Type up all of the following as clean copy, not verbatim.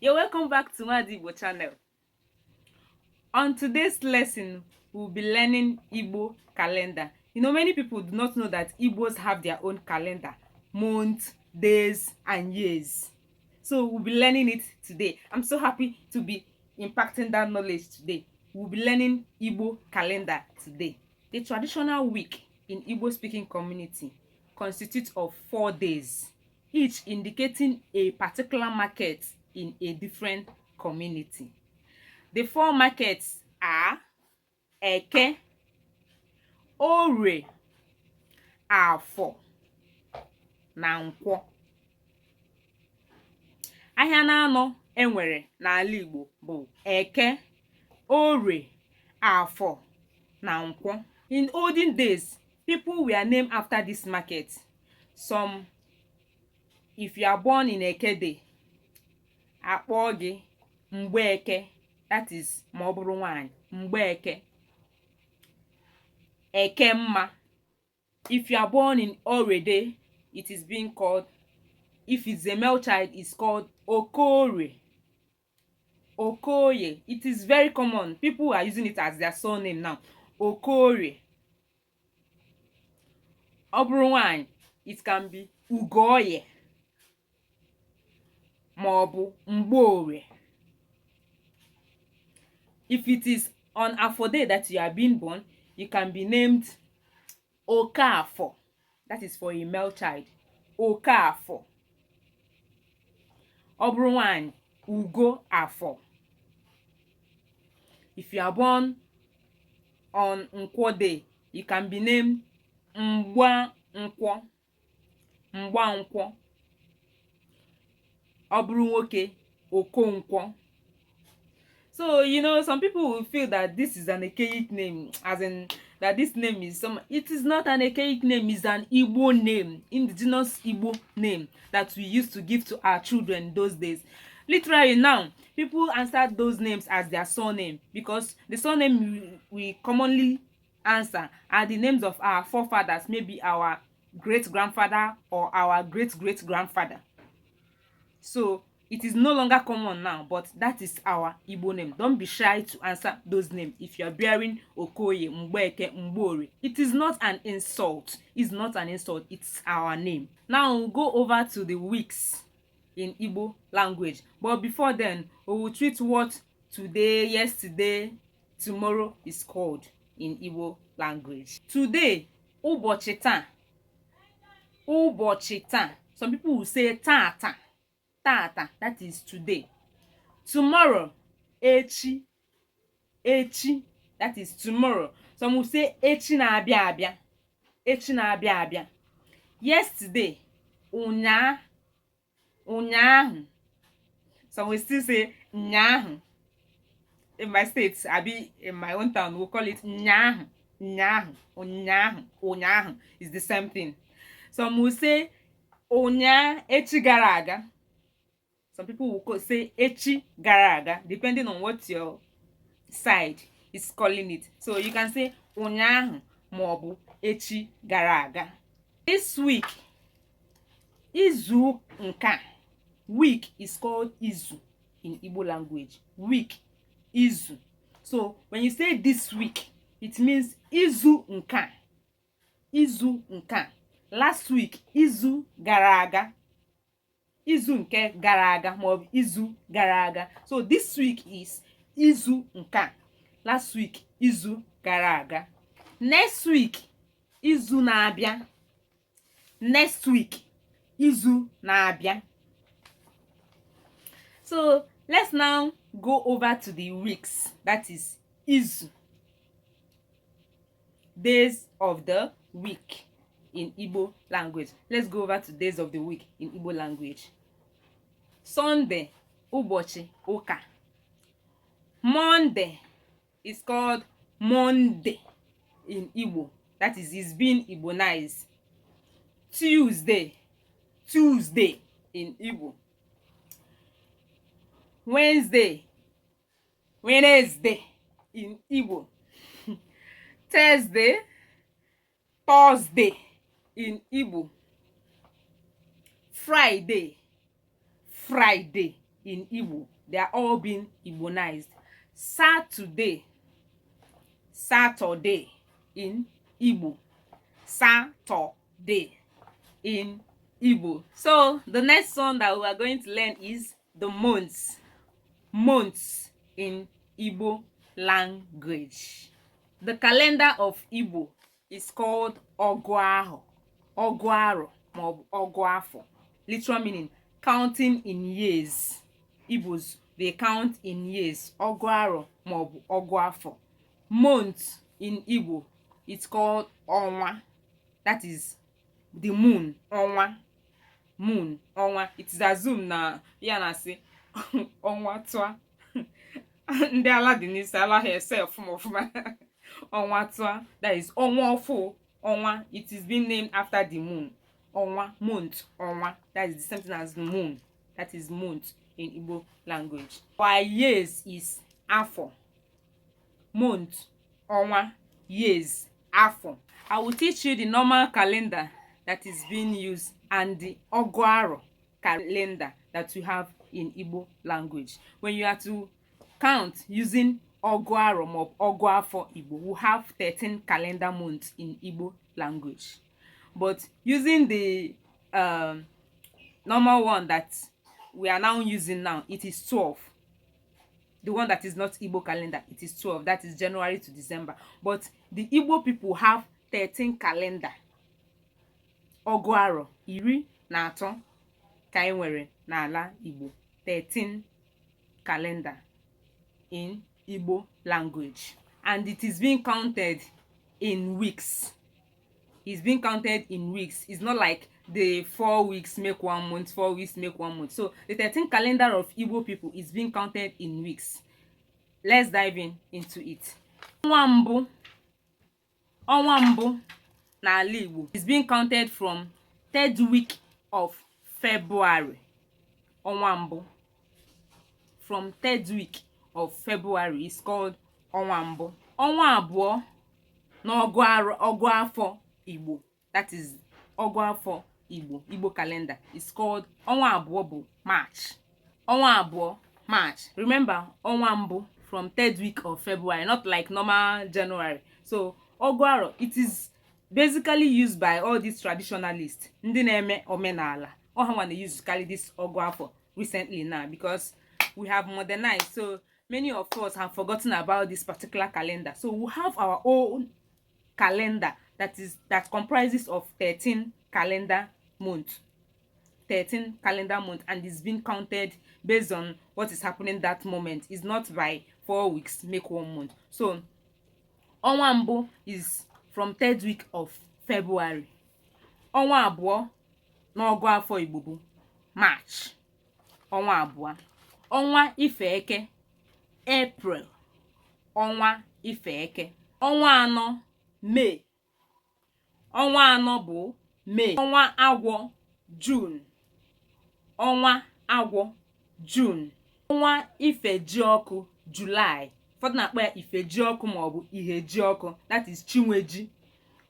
You're welcome back to my Igbo channel. On today's lesson, we'll be learning Igbo calendar. Many people do not know that Igbos have their own calendar, months, days, and years. So we'll be learning it today. I'm so happy to be impacting that knowledge today. We'll be learning Igbo calendar today. The traditional week in Igbo-speaking community constitutes of 4 days, each indicating a particular market in a different community. The 4 markets are Eke, Orie, Afor, na Nkwo. Ahịa na-anọ enwere n'ala Igbo bụ Eke, Orie, Afor, na Nkwo. In olden days, people were named after this market. Some, if you are born in Eke day, akpọ gị Mgbeke, that is ma ọ bụrụ nwanyị, Mgbeke. Ekemma. If you are born in Orie day, it is being called, if it's a male child, it's called Okorie. Okoye. It is very common. People are using it as their surname now. Okorie. Ọ bụrụ nwanyị, it can be Ugoye ma ọ bụ Mgborie. If it is on Afor day that you are being born, you can be named Okafor. That is for a male child. Okafor. Ọ bụrụ nwanyị, Ugo Afor. If you are born on Nkwo day, you can be named Mgba Nkwo. Mgba Nkwo. Ọ bụrụ nwoke, Okonkwo. So, some people will feel that this is an archaic name, as in that this name is it is not an archaic name, it's an Igbo name, indigenous Igbo name that we used to give to our children those days. Literally now, people answer those names as their surname because the surname we commonly answer are the names of our forefathers, maybe our great-grandfather or our great-great-grandfather. So it is no longer common now, but that is our Igbo name. Don't be shy to answer those names if you are bearing Okoye, Mgbeke, Mgbori. It is not an insult. It's not an insult. It's our name. Now we'll go over to the weeks in Igbo language. But before then, we will treat what today, yesterday, tomorrow is called in Igbo language. Today, ụbọchị taa. Ụbọchị taa. Some people will say tata. Tata, that is today. Tomorrow, echi. Echi, that is tomorrow. Some will say echi na-abịa abịa. Echi na-abịa abịa. Yesterday, ụnyaa. Ụnyaahụ. Some will still say nyaahụ. In my state, in my own town, we'll call it nyaahụ. Nyaahụ. Ụnyaahụ. Ụnyaahụ is the same thing. Some will say ụnyaa echi gara aga. Some people will say echi gara aga, depending on what your side is calling it. So you can say ụnyaahụ maọbụ echi gara aga. This week, izu nka. Week is called izu in Igbo language. Week, izu. So when you say this week, it means izu nka. Izu nka. Last week, izu gara aga. Izu nke gara aga maọbụ izu gara aga. So this week is izu nka. Last week, izu gara aga. Next week, izu na-abịa. Next week, izu na-abịa. So let's now go over to the weeks. That is izu. Days of the week in Igbo language. Let's go over to days of the week in Igbo language. Sunday, ụbọchị ụka. Monday is called Monday in Igbo. That is, it's being Igbonized. Tuesday, Tuesday in Igbo. Wednesday, Wednesday in Igbo. Thursday, Thursday in Igbo. Friday, Friday in Igbo, they are all being Igbonized. Saturday, Saturday in Igbo, Saturday in Igbo. So the next one that we are going to learn is the months. Months in Igbo language. The calendar of Igbo is called Oguaho, Oguaro, Oguafo. Literal meaning counting in years. Igbos, they count in years. Oguaro, Oguafo. Month in Igbo, it's called Onwa. That is the moon. Onwa. Moon. Onwa. It is assumed na ya na say Onwa twa. Ndị ala dị n'isi ala ha self ọfụma. Onwa twa. That is Onwa ofo. Onwa. It is being named after the moon. Onwa. Month. Onwa. That is the same thing as the moon. That is month in Igbo language. Our years is Afor. Month. Onwa. Years. Afor. I will teach you the normal calendar that is being used and the Oguaro calendar that we have in Igbo language. When you are to count using Oguaro or Oguafo Igbo, we have 13 calendar months in Igbo language. But using the normal one that we are now using now, it is 12. The one that is not Igbo calendar, it is 12. That is January to December. But the Igbo people have 13 calendar. Oguaro, iri na atọ ka anyị nwere n'ala Igbo. 13 calendar in Igbo language. And it is being counted in weeks. It's being counted in weeks. It's not like the 4 weeks make 1 month, 4 weeks make 1 month. So the 13 calendar of Igbo people is being counted in weeks. Let's dive into it. Ọnwa mbụ n'ala Igbo is being counted from 3rd week of February. Ọnwa mbụ. From 3rd week of February is called ọnwa mbụ. Ọnwa abụọ n'Oguafọ Igbo. That is Oguafọ Igbo. Igbo calendar is called ọnwa abụọ bụ March. Ọnwa abụọ March. Remember ọnwa mbụ from 3rd week of February, not like normal January. So Oguaro, it is basically used by all these traditionalists. Ndị na-eme omenala. All ha want to use to carry this Oguafọ recently now because we have modernized. So many of us have forgotten about this particular calendar. So we have our own calendar that comprises of 13 calendar months. 13 calendar months, and it's been counted based on what is happening that moment. It's not by 4 weeks make 1 month. So ọnwa mbụ is from 3rd week of February. Ọnwa abụọ n'Oguafọ Igbo bụ March. Ọnwa abụọ. Ọnwa Ifeke April. Ọnwa Ifeke. Ọnwa anọ May. Ọnwa anọ bụ May. Ọnwa agwọ June. Ọnwa agwọ June. Ọnwa Ifejiọkụ July. Ụfọdụ na-akpọ ya Ifejiọkụ maọbụ Ihejiọkụ. That is Chinweji.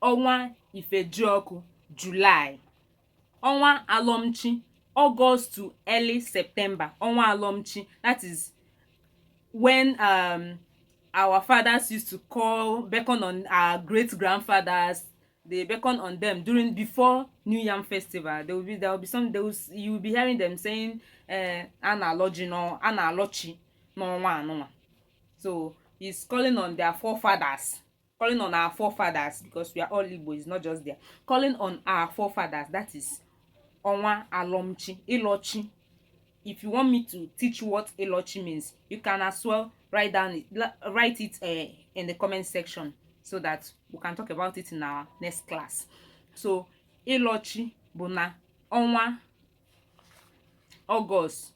Ọnwa Ifejiọkụ July. Ọnwa Alọmchi August to early September. Ọnwa Alọmchi. That is when our fathers used to beckon on our great grandfathers. They beckon on them before New Yam Festival. There will be some. You will be hearing them saying analogy no analochi no one. So he's calling on their forefathers, calling on our forefathers, because we are all Igbo. It's not just there. Calling on our forefathers. That is Onwa Alomchi, Ilochi. If you want me to teach what Ilochi means, you can as well write it in the comment section, so that we can talk about it in our next class. So Ilochi bụ na ọnwa August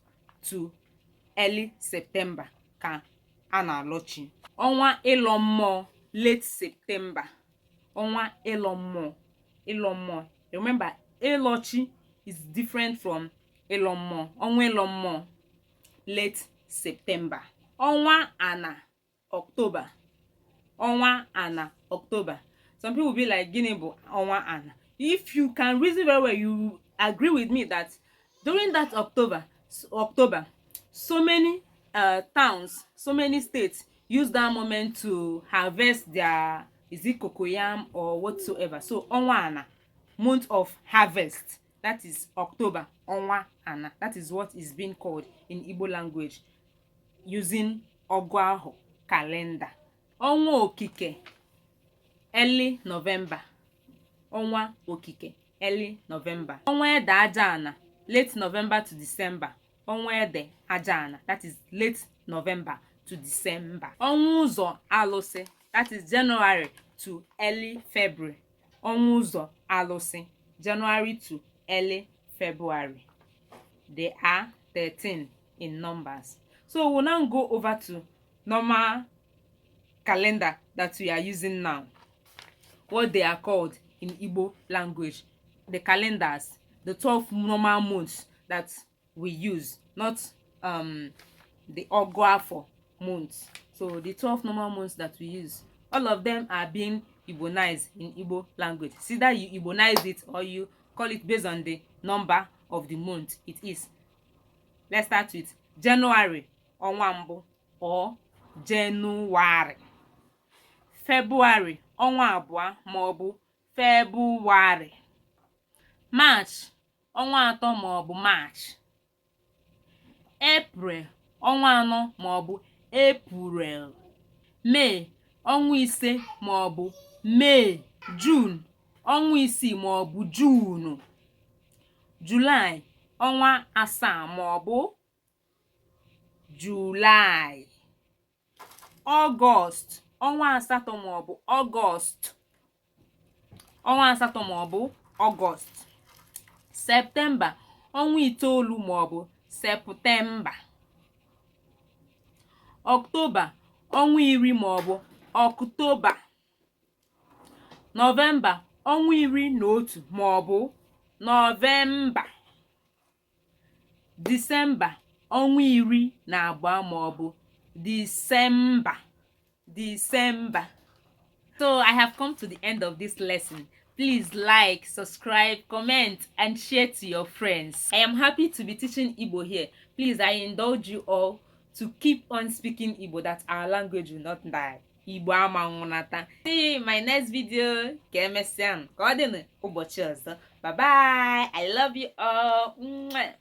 to early September ka a na-alọchi. Ọnwa ịlọ mmụọ late September. Ọnwa ịlọ mmụọ. Remember, ịlọchi is different from ịlọ mmụọ. Ọnwa ịlọ mmụọ late September. Ọnwa ana October. Ọnwa ana October. Some people will be like, gịnị bụ ọnwa ana? If you can reason very well, you agree with me that during that October, so many towns, so many states use that moment to harvest their, is it cocoyam or whatsoever. So ọnwa ana, month of harvest, that is October. Ọnwa ana, that is what is being called in Igbo language using ọgụ ahụ calendar. Ọnwa okike, early November. Ọnwa okike, early November. Ọnwa ede aja ana, late November to December. Ọnwa ede aja ana, that is late November to December. Ọnwa ụzọ alụsị, that is January to early February. Ọnwa ụzọ alụsị, January to early February. They are 13 in numbers. So we'll now go over to normal calendar that we are using now. What they are called in Igbo language. The calendars, the 12 normal months that we use, not the Afor months. So the 12 normal months that we use, all of them are being Igbonized in Igbo language. It's either you Igbonize it or you call it based on the number of the month it is. Let's start with January, ọnwa mbụ, or January. February, ọnwa abụọ maọbụ February. March, ọnwa atọ maọbụ March. April, ọnwa anọ maọbụ April. May, ọnwa ise maọbụ May. June, ọnwa isii maọbụ June. July, ọnwa asaa maọbụ July. August, ọnwa asatọ maọbụ August. Ọnwa asatọ maọbụ August. September, ọnwa itoolu maọbụ September. October, ọnwa iri maọbụ October. November, ọnwa iri na otu maọbụ November. December, ọnwa iri na abụọ maọbụ December. December. So I have come to the end of this lesson. Please like, subscribe, comment, and share to your friends. I am happy to be teaching Igbo here. Please, I indulge you all to keep on speaking Igbo, that our language will not die. Igbo amanwụnata. See you in my next video. Ka emesịa, ka ọ dị n'ụbọchị ọzọ. Bye bye. I love you all. Mwah.